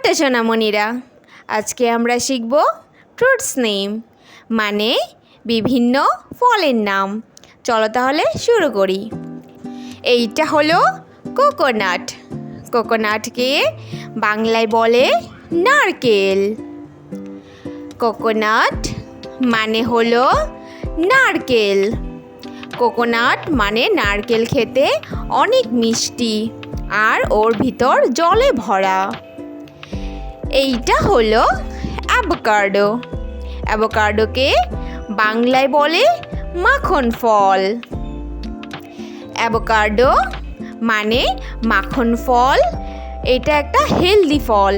তো সোনামণিরা, আজকে আমরা শিখব ফ্রুটস নেম, মানে বিভিন্ন ফলের নাম। চলো তাহলে শুরু করি। এইটা হলো কোকোনাট। কোকোনাটকে বাংলায় বলে নারকেল। কোকোনাট মানে হলো নারকেল। কোকোনাট মানে নারকেল খেতে অনেক মিষ্টি আর ওর ভিতর জলে ভরা। এইটা হলো অ্যাভোকাডো। অ্যাভোকাডোকে বাংলায় বলে মাখন ফল। অ্যাভোকাডো মানে মাখন ফল। এটা একটা হেলদি ফল,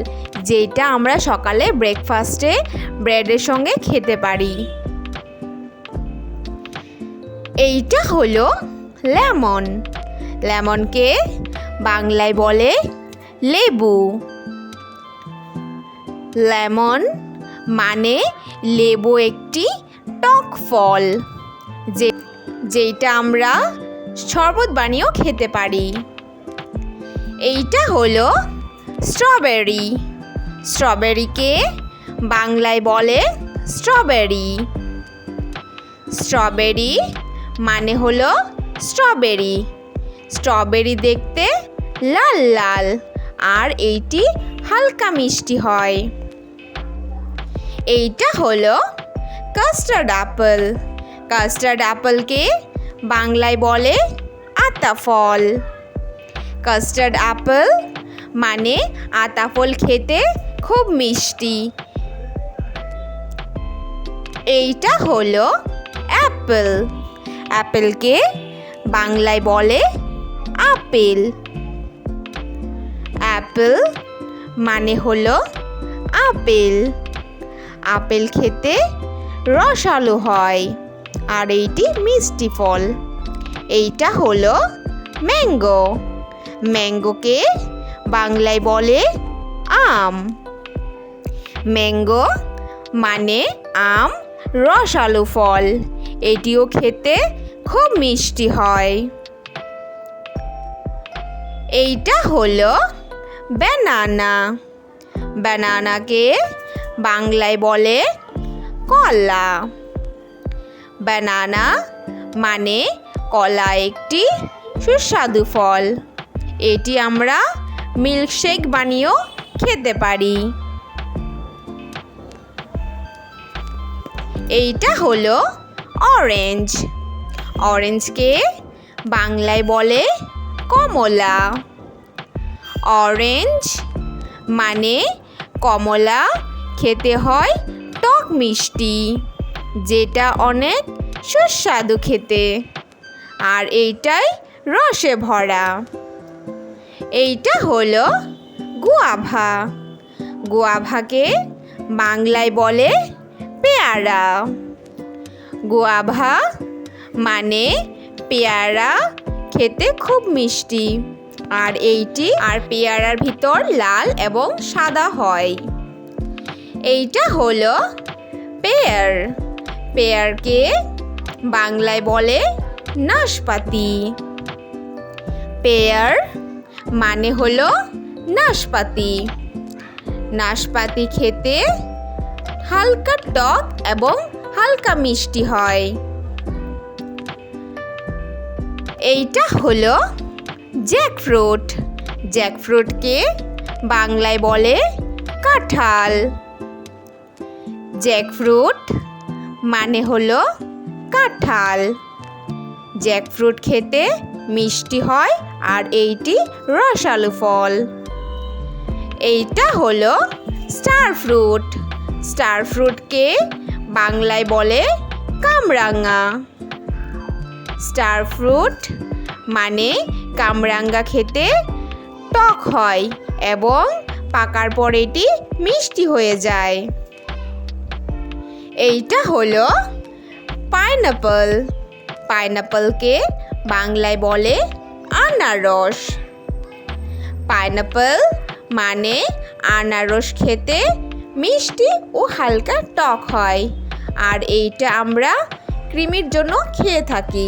যেটা আমরা সকালে ব্রেকফাস্টে ব্রেডের সঙ্গে খেতে পারি। এইটা হলো লেমন। লেমনকে বাংলায় বলে লেবু। লেমন মানে লেবু একটি টক ফল, যেটা আমরা শরবত বানিয়েও খেতে পারি। এইটা হলো স্ট্রবেরি। স্ট্রবেরিকে বাংলায় বলে স্ট্রবেরি। স্ট্রবেরি মানে হলো স্ট্রবেরি। স্ট্রবেরি দেখতে লাল লাল আর এইটি হালকা মিষ্টি হয়। এইটা হলো কাস্টার্ড অ্যাপল। কাস্টার্ড অ্যাপলকে বাংলায় বলে আতা ফল। কাস্টার্ড অ্যাপল মানে আতা ফল খেতে খুব মিষ্টি। এইটা হলো অ্যাপেল। অ্যাপেলকে বাংলায় বলে আপেল। অ্যাপেল মানে হলো আপেল। আপেল খেতে রসালো হয় আর এইটি মিষ্টি ফল। এইটা হলো ম্যাঙ্গো। ম্যাঙ্গোকে বাংলায় বলে আম। ম্যাঙ্গো মানে আম, রসালো ফল। এটিও খেতে খুব মিষ্টি হয়। এইটা হলো ব্যানানা। ব্যানানাকে বাংলায় বলে কলা। ব্যানানা মানে কলা একটি সুস্বাদু ফল। এটি আমরা মিল্কশেক বানিয়েও খেতে পারি। এইটা হলো অরেঞ্জ। অরেঞ্জকে বাংলায় বলে কমলা। অরেঞ্জ মানে কমলা খেতে হয় টক মিষ্টি, যেটা অনেক সুস্বাদু খেতে, আর এইটাই রসে ভরা। এইটা হলো গুয়াভা। গুয়াভাকে বাংলায় বলে পেয়ারা। গুয়াভা মানে পেয়ারা খেতে খুব মিষ্টি, আর পেয়ারার ভিতর লাল এবং সাদা হয়। এইটা হলো পেয়ার। পেয়ারকে বাংলায় বলে নাশপাতি। পেয়ার মানে হলো নাশপাতি। নাশপাতি খেতে হালকা টক এবং হালকা মিষ্টি হয়। এইটা হলো জ্যাকফ্রুট। জ্যাকফ্রুটকে বাংলায় বলে কাঁঠাল। জ্যাকফ্রুট মানে হলো কাঁঠাল। জ্যাকফ্রুট খেতে মিষ্টি হয় আর এইটি রসালো ফল। এইটা হলো স্টার ফ্রুট। স্টার ফ্রুটকে বাংলায় বলে কামরাঙা। স্টার ফ্রুট মানে কামরাঙা খেতে টক হয় এবং পাকার পর এটি মিষ্টি হয়ে যায়। এইটা হলো পাইনাপল। পাইনাপলকে বাংলায় বলে আনারস। পাইনাপল মানে আনারস খেতে মিষ্টি ও হালকা টক হয়, আর এইটা আমরা ক্রিমের জন্য খেয়ে থাকি।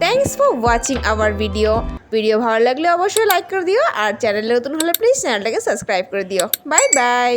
Thanks for watching our video. Video ভালো লাগলে অবশ্যই লাইক করে দিও আর চ্যানেলে নতুন হলে প্লিজ চ্যানেলটাকে সাবস্ক্রাইব করে দিও। Bye bye.